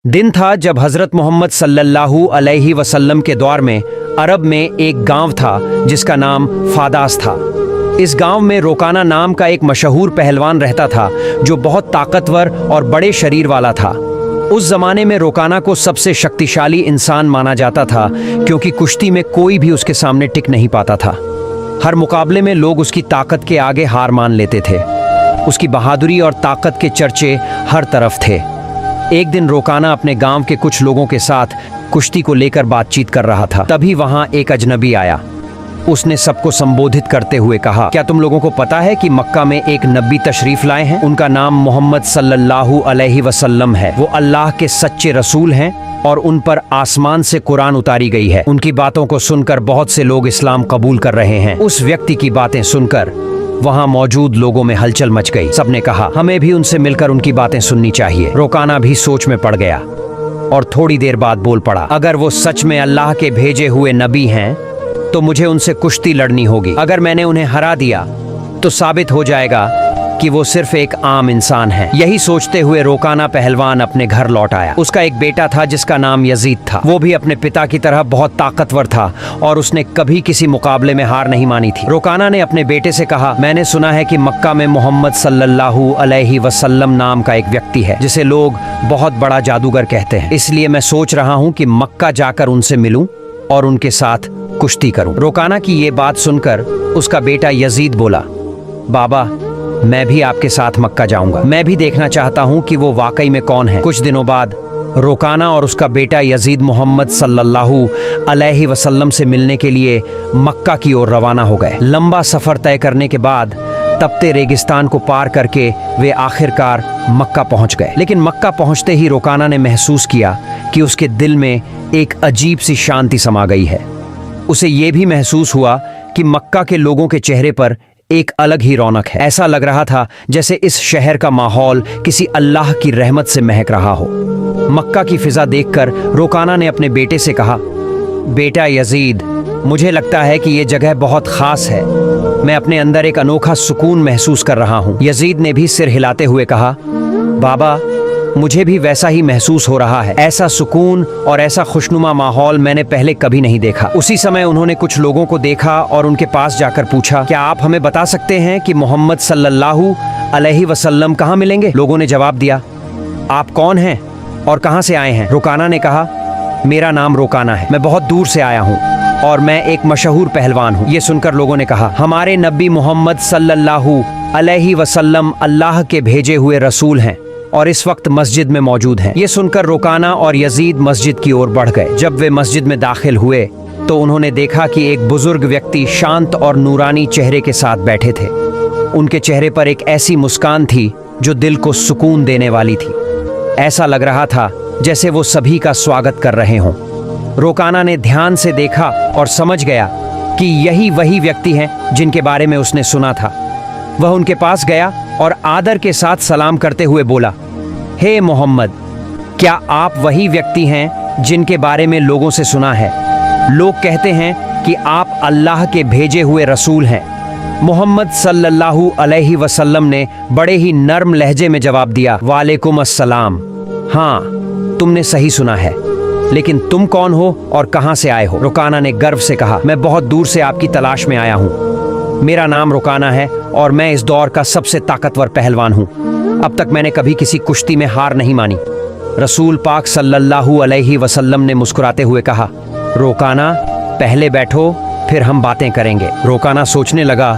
दिन था जब हजरत मोहम्मद सल्लल्लाहु अलैहि वसल्लम के दौर में अरब में एक गांव था जिसका नाम फादास था। इस गांव में रोकाना नाम का एक मशहूर पहलवान रहता था जो बहुत ताकतवर और बड़े शरीर वाला था। उस जमाने में रोकाना को सबसे शक्तिशाली इंसान माना जाता था क्योंकि कुश्ती में कोई भी उसके सामने टिक नहीं पाता था। हर मुकाबले में लोग उसकी ताकत के आगे हार मान लेते थे। उसकी बहादुरी और ताकत के चर्चे हर तरफ थे। एक दिन रोकाना अपने गांव के कुछ लोगों के साथ कुश्ती को लेकर बातचीत कर रहा था। तभी वहां एक अजनबी आया। उसने सबको संबोधित करते हुए कहा, क्या तुम लोगों को पता है कि मक्का में एक नबी तशरीफ लाए हैं? उनका नाम मोहम्मद सल्लल्लाहु अलैहि वसल्लम है। वो अल्लाह के सच्चे रसूल हैं और उन पर आसमान से कुरान उतारी गई है। उनकी बातों को सुनकर बहुत से लोग इस्लाम कबूल कर रहे हैं। उस व्यक्ति की बातें सुनकर वहां मौजूद लोगों में हलचल मच गई। सबने कहा, हमें भी उनसे मिलकर उनकी बातें सुननी चाहिए। रोकाना भी सोच में पड़ गया और थोड़ी देर बाद बोल पड़ा, अगर वो सच में अल्लाह के भेजे हुए नबी हैं तो मुझे उनसे कुश्ती लड़नी होगी। अगर मैंने उन्हें हरा दिया तो साबित हो जाएगा कि वो सिर्फ एक आम इंसान है। यही सोचते हुए रोकाना पहलवान अपने घर लौट आया। उसका एक बेटा था जिसका नाम यजीद था। वो भी अपने पिता की तरह बहुत ताकतवर था और उसने कभी किसी मुकाबले में हार नहीं मानी थी। रोकाना ने अपने बेटे से कहा, मैंने सुना है कि मक्का में मोहम्मद सल्लल्लाहु अलैहि वसल्लम नाम का एक व्यक्ति है जिसे लोग बहुत बड़ा जादूगर कहते हैं। इसलिए मैं सोच रहा हूँ कि मक्का जाकर उनसे मिलूं और उनके साथ कुश्ती करूं। रोकाना की ये बात सुनकर उसका बेटा यजीद बोला, बाबा मैं भी आपके साथ मक्का जाऊंगा। मैं भी देखना चाहता हूं कि वो वाकई में कौन है। कुछ दिनों बाद रोकाना और उसका बेटा यजीद मोहम्मद सल्लल्लाहु अलैहि वसल्लम से मिलने के लिए मक्का की ओर रवाना हो गए। लंबा सफर तय करने के बाद तपते रेगिस्तान को पार करके वे आखिरकार मक्का पहुंच गए। लेकिन मक्का पहुंचते ही रोकाना ने महसूस किया कि उसके दिल में एक अजीब सी शांति समा गई है। उसे ये भी महसूस हुआ कि मक्का के लोगों के चेहरे पर एक अलग ही रौनक है। ऐसा लग रहा था जैसे इस शहर का माहौल किसी अल्लाह की रहमत से महक रहा हो। मक्का की फिजा देखकर रोकाना ने अपने बेटे से कहा, बेटा यजीद, मुझे लगता है कि ये जगह बहुत खास है। मैं अपने अंदर एक अनोखा सुकून महसूस कर रहा हूँ। यजीद ने भी सिर हिलाते हुए कहा, बाबा मुझे भी वैसा ही महसूस हो रहा है। ऐसा सुकून और ऐसा खुशनुमा माहौल मैंने पहले कभी नहीं देखा। उसी समय उन्होंने कुछ लोगों को देखा और उनके पास जाकर पूछा, क्या आप हमें बता सकते हैं कि मोहम्मद सल्लल्लाहु अलैहि वसल्लम कहाँ मिलेंगे? लोगों ने जवाब दिया, आप कौन हैं और कहाँ से आए हैं? रोकाना ने कहा, मेरा नाम रोकाना है, मैं बहुत दूर से आया हूँ और मैं एक मशहूर पहलवान हूँ। ये सुनकर लोगों ने कहा, हमारे नबी मोहम्मद सल्लल्लाहु अलैहि वसल्लम अल्लाह के भेजे हुए रसूल हैं और इस वक्त मस्जिद में मौजूद हैं। ये सुनकर रोकाना और यजीद मस्जिद की ओर बढ़ गए। जब वे मस्जिद में दाखिल हुए तो उन्होंने देखा कि एक बुजुर्ग व्यक्ति शांत और नूरानी चेहरे के साथ बैठे थे। उनके चेहरे पर एक ऐसी मुस्कान थी जो दिल को सुकून देने वाली थी। ऐसा लग रहा था जैसे वो सभी का स्वागत कर रहे हों। रोकाना ने ध्यान से देखा और समझ गया कि यही वही व्यक्ति हैं जिनके बारे में उसने सुना था। वह उनके पास गया और आदर के साथ सलाम करते हुए बोला, हे मोहम्मद, क्या आप वही व्यक्ति हैं जिनके बारे में लोगों से सुना है? लोग कहते हैं कि आप अल्लाह के भेजे हुए रसूल हैं। मोहम्मद सल्लल्लाहु अलैहि वसल्लम ने बड़े ही नर्म लहजे में जवाब दिया, वालेकुम अस्सलाम। हाँ, तुमने सही सुना है, लेकिन तुम कौन हो और कहां से आए हो? रोकाना ने गर्व से कहा, मैं बहुत दूर से आपकी तलाश में आया हूं। मेरा नाम रोकाना है और मैं इस दौर का सबसे ताकतवर पहलवान हूँ। अब तक मैंने कभी किसी कुश्ती में हार नहीं मानी। रसूल पाक सल्लल्लाहु अलैहि वसल्लम ने मुस्कुराते हुए कहा, रोकाना पहले बैठो, फिर हम बातें करेंगे। रोकाना सोचने लगा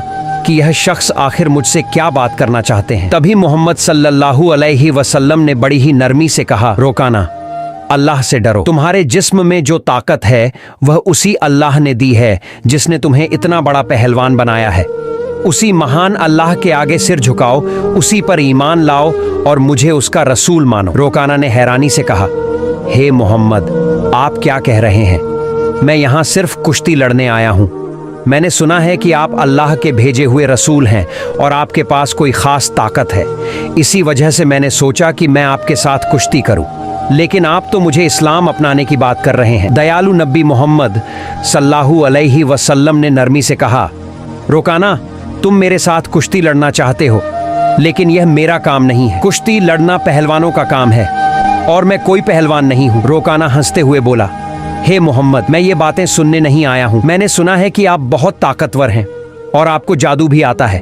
कि यह शख्स आखिर मुझसे क्या बात करना चाहते हैं। तभी मोहम्मद सल्लल्लाहु अलैहि वसल्लम ने बड़ी ही नरमी से कहा, रोकाना अल्लाह से डरो। तुम्हारे जिस्म में जो ताकत है वह उसी अल्लाह ने दी है जिसने तुम्हें इतना बड़ा पहलवान बनाया है। उसी महान अल्लाह के आगे सिर झुकाओ, उसी पर ईमान लाओ और मुझे उसका रसूल मानो। रोकाना ने हैरानी से कहा, हे मोहम्मद, आप क्या कह रहे हैं? मैं यहाँ सिर्फ कुश्ती लड़ने आया हूँ। मैंने सुना है कि आप अल्लाह के भेजे हुए रसूल हैं और आपके पास कोई खास ताकत है। इसी वजह से मैंने सोचा कि मैं आपके साथ कुश्ती करूँ। लेकिन आप तो मुझे इस्लाम अपनाने की बात कर रहे हैं। दयालु नबी मोहम्मद सल्लल्लाहु अलैहि वसल्लम ने नरमी से कहा, रोकाना, तुम मेरे साथ कुश्ती लड़ना चाहते हो, लेकिन यह मेरा काम नहीं है। कुश्ती लड़ना पहलवानों का काम है। और मैं कोई पहलवान नहीं हूँ। रोकाना हंसते हुए बोला, हे मोहम्मद, मैं ये बातें सुनने नहीं आया हूँ। मैंने सुना है कि आप बहुत ताकतवर हैं और आपको जादू भी आता है।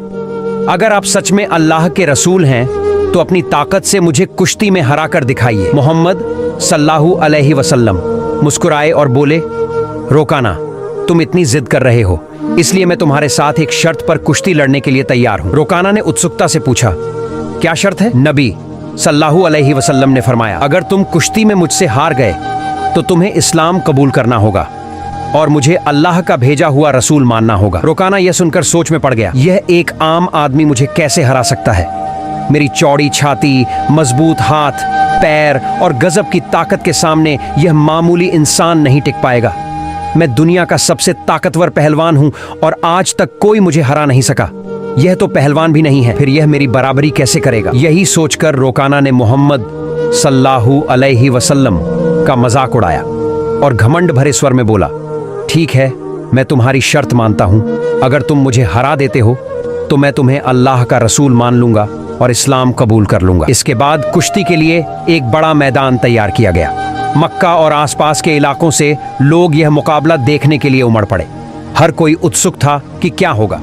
अगर आप सच में अल्लाह के रसूल हैं तो अपनी ताकत से मुझे कुश्ती में हरा कर दिखाइए। मोहम्मद सल्लल्लाहु अलैहि वसल्लम मुस्कुराए और बोले, रोकाना, तुम इतनी जिद कर रहे हो, इसलिए मैं तुम्हारे साथ एक शर्त पर कुश्ती लड़ने के लिए तैयार हूँ। रोकाना ने उत्सुकता से पूछा, क्या शर्त है? नबी सल्लल्लाहु अलैहि वसल्लम ने फरमाया, अगर तुम कुश्ती में मुझसे हार गए तो तुम्हें इस्लाम कबूल करना होगा और मुझे अल्लाह का भेजा हुआ रसूल मानना होगा। रोकाना यह सुनकर सोच में पड़ गया, यह एक आम आदमी मुझे कैसे हरा सकता है? मेरी चौड़ी छाती, मजबूत हाथ पैर और गजब की ताकत के सामने यह मामूली इंसान नहीं टिक पाएगा। मैं दुनिया का सबसे ताकतवर पहलवान हूं और आज तक कोई मुझे हरा नहीं सका। यह तो पहलवान भी नहीं है, फिर यह मेरी बराबरी कैसे करेगा? यही सोचकर रोकाना ने मोहम्मद सल्लल्लाहु अलैहि वसल्लम का मजाक उड़ाया और घमंड भरे स्वर में बोला, ठीक है, मैं तुम्हारी शर्त मानता हूं। अगर तुम मुझे हरा देते हो तो मैं तुम्हें अल्लाह का रसूल मान लूंगा और इस्लाम कबूल कर लूंगा। इसके बाद कुश्ती के लिए एक बड़ा मैदान तैयार किया गया। मक्का और आसपास के इलाकों से लोग यह मुकाबला देखने के लिए उमड़ पड़े। हर कोई उत्सुक था कि क्या होगा।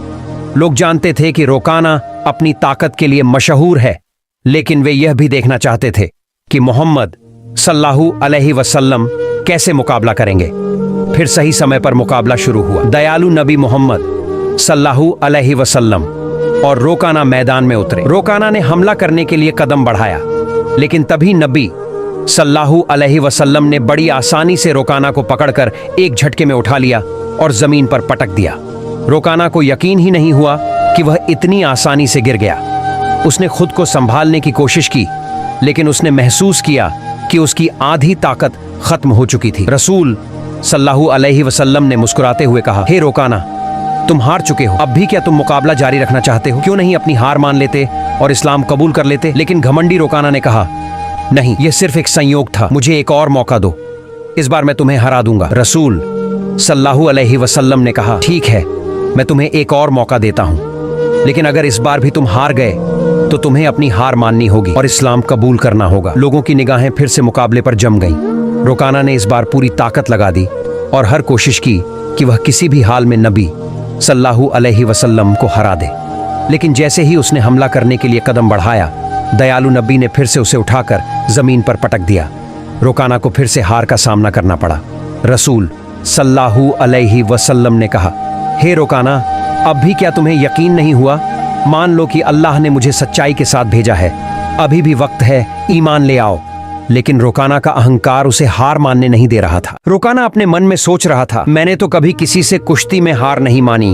लोग जानते थे कि रोकाना अपनी ताकत के लिए मशहूर है, लेकिन वे यह भी देखना चाहते थे कि मोहम्मद सल्लल्लाहु अलैहि वसल्लम कैसे मुकाबला करेंगे। फिर सही समय पर मुकाबला शुरू हुआ। दयालु नबी मोहम्मद सल्लल्लाहु अलैहि वसल्लम और रोकाना मैदान में उतरे। रोकाना ने हमला करने के लिए कदम बढ़ाया, लेकिन तभी नबी सल्लल्लाहु अलैहि वसल्लम ने बड़ी आसानी से रोकाना को पकड़कर एक झटके में उठा लिया और जमीन पर पटक दिया। रोकाना को यकीन ही नहीं हुआ कि वह इतनी आसानी से गिर गया। उसने खुद को संभालने की कोशिश की, लेकिन उसने महसूस किया कि उसकी आधी ताकत खत्म हो चुकी थी। रसूल सल्लल्लाहु अलैहि वसल्लम ने मुस्कुराते हुए कहा, हे रोकाना, तुम हार चुके हो। अब भी क्या तुम मुकाबला जारी रखना चाहते हो? क्यों नहीं अपनी हार मान लेते और इस्लाम कबूल कर लेते? लेकिन घमंडी रोकाना ने कहा, नहीं, यह सिर्फ एक संयोग था, मुझे एक और मौका दो, इस बार मैं तुम्हें हरा दूंगा। रसूल सल्लल्लाहु अलैहि वसल्लम ने कहा, ठीक है, मैं तुम्हें एक और मौका देता हूं, लेकिन अगर इस बार भी तुम हार गए तो तुम्हें अपनी हार माननी होगी और इस्लाम कबूल करना होगा। लोगों की निगाहें फिर से मुकाबले पर जम गईं। रोकाना ने इस बार पूरी ताकत लगा दी और हर कोशिश की कि वह किसी भी हाल में नबी सल्लल्लाहु अलैहि वसल्लम को हरा दे। लेकिन जैसे ही उसने हमला करने के लिए कदम बढ़ाया, दयालु नबी ने फिर से उसे उठाकर जमीन पर पटक दिया। रोकाना को फिर से हार का सामना करना पड़ा। रसूल सल्लल्लाहु अलैहि वसल्लम ने कहा, हे रोकाना, अब भी क्या तुम्हें यकीन नहीं हुआ? मान लो कि अल्लाह ने मुझे सच्चाई के साथ भेजा है, अभी भी वक्त है, ईमान ले आओ। लेकिन रोकाना का अहंकार उसे हार मानने नहीं दे रहा था। रोकाना अपने मन में सोच रहा था, मैंने तो कभी किसी से कुश्ती में हार नहीं मानी,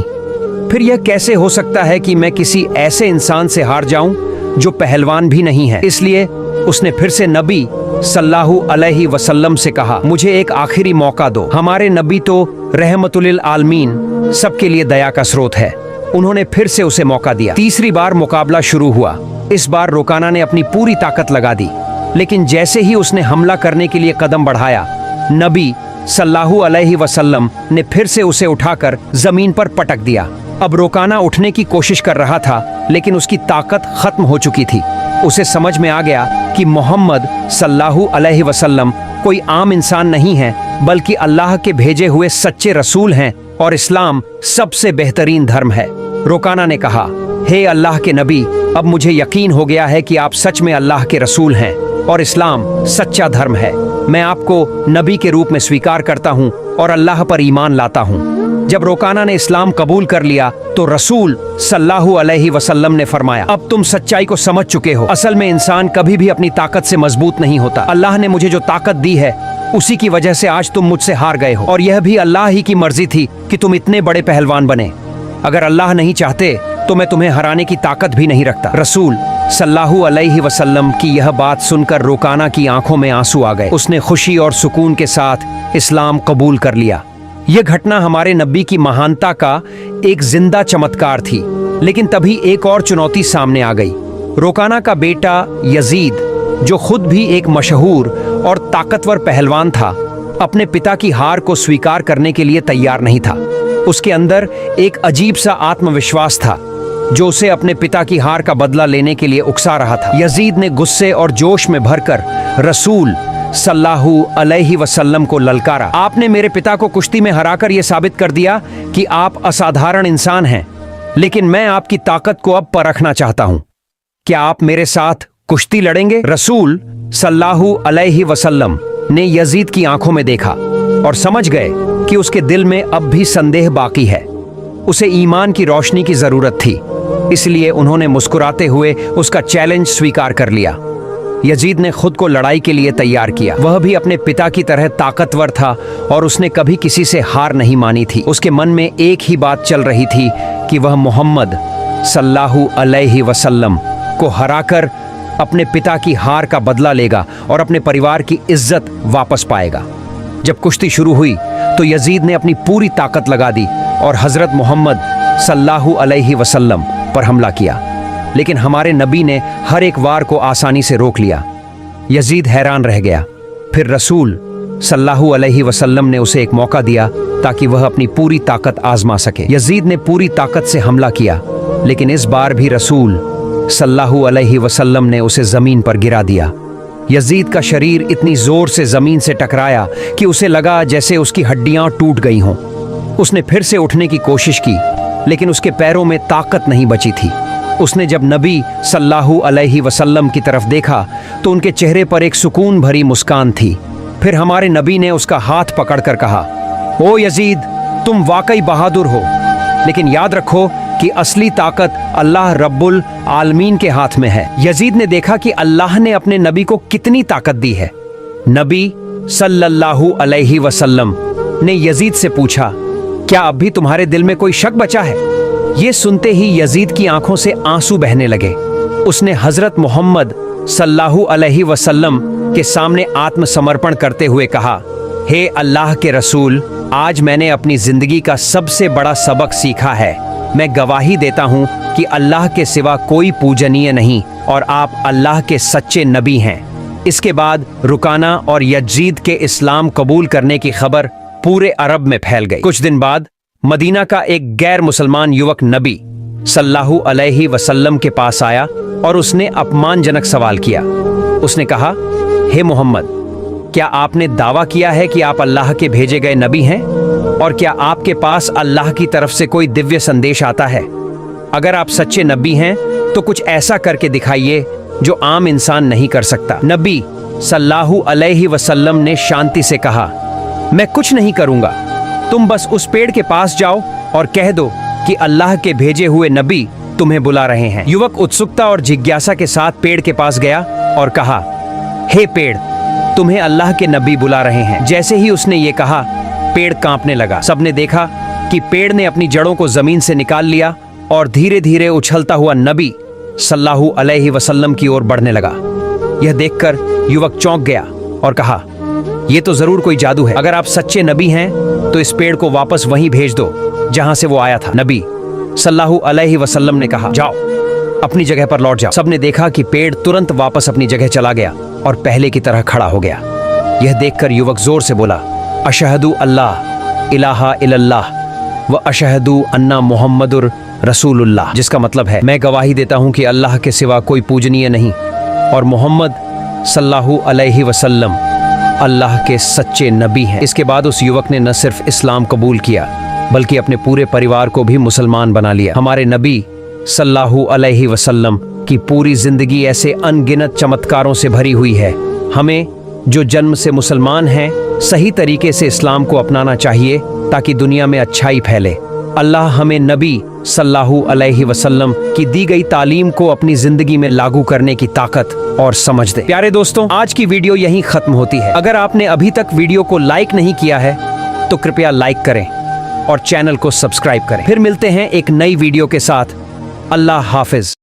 फिर यह कैसे हो सकता है कि मैं किसी ऐसे इंसान से हार जाऊं जो पहलवान भी नहीं है। इसलिए उसने फिर से नबी सल्लल्लाहु अलैहि वसल्लम से कहा, मुझे एक आखिरी मौका दो। हमारे नबी तो रहमतुल आलमीन, सबके लिए दया का स्रोत है। उन्होंने फिर से उसे मौका दिया। तीसरी बार मुकाबला शुरू हुआ। इस बार रोकाना ने अपनी पूरी ताकत लगा दी, लेकिन जैसे ही उसने हमला करने के लिए कदम बढ़ाया, नबी सल्लल्लाहु अलैहि वसल्लम ने फिर से उसे उठाकर जमीन पर पटक दिया। अब रोकाना उठने की कोशिश कर रहा था, लेकिन उसकी ताकत खत्म हो चुकी थी। उसे समझ में आ गया कि मोहम्मद सल्लल्लाहु अलैहि वसल्लम कोई आम इंसान नहीं है, बल्कि अल्लाह के भेजे हुए सच्चे रसूल हैं और इस्लाम सबसे बेहतरीन धर्म है। रोकाना ने कहा, हे अल्लाह के नबी, अब मुझे यकीन हो गया है कि आप सच में अल्लाह के रसूल हैं और इस्लाम सच्चा धर्म है। मैं आपको नबी के रूप में स्वीकार करता हूँ और अल्लाह पर ईमान लाता हूँ। जब रोकाना ने इस्लाम कबूल कर लिया तो रसूल सल्लल्लाहु अलैहि वसल्लम ने फरमाया, अब तुम सच्चाई को समझ चुके हो। असल में इंसान कभी भी अपनी ताकत से मजबूत नहीं होता। अल्लाह ने मुझे जो ताकत दी है, उसी की वजह से आज तुम मुझसे हार गए हो, और यह भी अल्लाह ही की मर्जी थी कि तुम इतने बड़े पहलवान बने। अगर अल्लाह नहीं चाहते तो मैं तुम्हें हराने की ताकत भी नहीं रखता। रसूल सल्लल्लाहु अलैहि वसल्लम की यह बात सुनकर रोकाना की आंखों में आंसू आ गए। उसने खुशी और सुकून के साथ इस्लाम कबूल कर लिया। यह घटना हमारे नबी की महानता का एक जिंदा चमत्कार थी। लेकिन तभी एक और चुनौती सामने आ गई। रोकाना का बेटा यजीद, जो खुद भी एक मशहूर और ताकतवर पहलवान था, अपने पिता की हार को स्वीकार करने के लिए तैयार नहीं था। उसके अंदर एक अजीब सा आत्मविश्वास था, जो उसे अपने पिता की हार का बदला लेने के लिए उकसा रहा था। यजीद ने गुस्से और जोश में भरकर रसूल सल्लल्लाहु अलैहि वसल्लम को ललकारा। आपने मेरे पिता को कुश्ती में हराकर यह साबित कर दिया कि आप असाधारण इंसान हैं, लेकिन मैं आपकी ताकत को अब परखना चाहता हूं। क्या आप मेरे साथ कुश्ती लड़ेंगे? रसूल सल्लल्लाहु अलैहि वसल्लम ने यजीद की आंखों में देखा और समझ गए कि उसके दिल में अब भी संदेह बाकी है। उसे ईमान की रोशनी की जरूरत थी, इसलिए उन्होंने मुस्कुराते हुए उसका चैलेंज स्वीकार कर लिया। यजीद ने खुद को लड़ाई के लिए तैयार किया। वह भी अपने पिता की तरह ताकतवर था और उसने कभी किसी से हार नहीं मानी थी। उसके मन में एक ही बात चल रही थी कि वह मोहम्मद सल्लल्लाहु अलैहि वसल्लम को हराकर अपने पिता की हार का बदला लेगा और अपने परिवार की इज्जत वापस पाएगा। जब कुश्ती शुरू हुई तो यजीद ने अपनी पूरी ताकत लगा दी और हजरत मोहम्मद सल्लल्लाहु अलैहि वसल्लम पर हमला किया, लेकिन हमारे नबी ने हर एक वार को आसानी से रोक लिया। यजीद हैरान रह गया। फिर रसूल सल्लल्लाहु अलैहि वसल्लम ने उसे एक मौका दिया ताकि वह अपनी पूरी ताकत आजमा सके। यजीद ने पूरी ताकत से हमला किया, लेकिन इस बार भी रसूल सल्लल्लाहु अलैहि वसल्लम ने उसे जमीन पर गिरा दिया। यजीद का शरीर इतनी जोर से जमीन से टकराया कि उसे लगा जैसे उसकी हड्डियां टूट गई हों। उसने फिर से उठने की कोशिश की, लेकिन उसके पैरों में ताकत नहीं बची थी। उसने जब नबी सल्लल्लाहु अलैहि वसल्लम की तरफ देखा तो उनके चेहरे पर एक सुकून भरी मुस्कान थी। फिर हमारे नबी ने उसका हाथ पकड़कर कहा, ओ यजीद, तुम वाकई बहादुर हो, लेकिन याद रखो कि असली ताकत अल्लाह रब्बुल आलमीन के हाथ में है। यजीद ने देखा कि अल्लाह ने अपने नबी को कितनी ताकत दी है। नबी सल्लल्लाहु अलैहि वसल्लम ने यजीद से पूछा, क्या अब भी तुम्हारे दिल में कोई शक बचा है? ये सुनते ही यजीद की आंखों से आंसू बहने लगे। उसने हजरत मोहम्मद सल्लल्लाहु अलैहि वसल्लम के सामने आत्मसमर्पण करते हुए कहा, हे अल्लाह के रसूल, आज मैंने अपनी जिंदगी का सबसे बड़ा सबक सीखा है। मैं गवाही देता हूँ कि अल्लाह के सिवा कोई पूजनीय नहीं और आप अल्लाह के सच्चे नबी हैं। इसके बाद रुकाना और यजीद के इस्लाम कबूल करने की खबर पूरे अरब में फैल गई। कुछ दिन बाद मदीना का एक गैर मुसलमान युवक नबी सल्लल्लाहु अलैहि वसल्लम के पास आया और उसने अपमानजनक सवाल किया। उसने कहा, हे मोहम्मद, क्या आपने दावा किया है कि आप अल्लाह के भेजे गए नबी हैं? और क्या आपके पास अल्लाह की तरफ से कोई दिव्य संदेश आता है? अगर आप सच्चे नबी हैं तो कुछ ऐसा करके दिखाइए जो आम इंसान नहीं कर सकता। नबी सल्लल्लाहु अलैहि वसल्लम ने शांति से कहा, मैं कुछ नहीं करूंगा, तुम बस उस पेड़ के पास जाओ और कह दो कि अल्लाह के भेजे हुए नबी तुम्हें बुला रहे हैं। युवक उत्सुकता और जिज्ञासा के साथ पेड़ के पास गया और कहा, हे पेड़, तुम्हें अल्लाह के नबी बुला रहे हैं। जैसे ही उसने ये कहा, पेड़ कांपने लगा। सबने देखा कि पेड़ ने अपनी जड़ों को जमीन से निकाल लिया और धीरे धीरे उछलता हुआ नबी सल्लल्लाहु अलैहि वसल्लम की ओर बढ़ने लगा। यह देखकर युवक चौंक गया और कहा, यह तो जरूर कोई जादू है। अगर आप सच्चे नबी हैं तो इस पेड़ को वापस वहीं भेज दो जहां से वो आया था। नबी सल्लल्लाहु अलैहि वसल्लम ने कहा, जाओ, अपनी जगह पर लौट जाओ। सबने देखा कि पेड़ तुरंत वापस अपनी जगह चला गया और पहले की तरह खड़ा हो गया। यह देखकर युवक जोर से बोला, अशहदु अल्लाह इलाहा इल्लल्लाह व अशहदु अन्ना मुहम्मदुर रसूलुल्लाह, जिसका मतलब है, मैं गवाही देता हूं कि अल्लाह के सिवा कोई पूजनीय नहीं और मोहम्मद सल्लल्लाहु अलैहि वसल्लम अल्लाह के सच्चे नबी हैं। इसके बाद उस युवक ने न सिर्फ इस्लाम कबूल किया बल्कि अपने पूरे परिवार को भी मुसलमान बना लिया। हमारे नबी सल्लल्लाहु अलैहि वसल्लम की पूरी जिंदगी ऐसे अनगिनत चमत्कारों से भरी हुई है। हमें जो जन्म से मुसलमान हैं सही तरीके से इस्लाम को अपनाना चाहिए ताकि दुनिया में अच्छाई फैले। अल्लाह हमें नबी सल्लल्लाहु अलैहि वसल्लम की दी गई तालीम को अपनी जिंदगी में लागू करने की ताकत और समझ दे। प्यारे दोस्तों, आज की वीडियो यहीं खत्म होती है। अगर आपने अभी तक वीडियो को लाइक नहीं किया है तो कृपया लाइक करें और चैनल को सब्सक्राइब करें। फिर मिलते हैं एक नई वीडियो के साथ। अल्लाह हाफिज।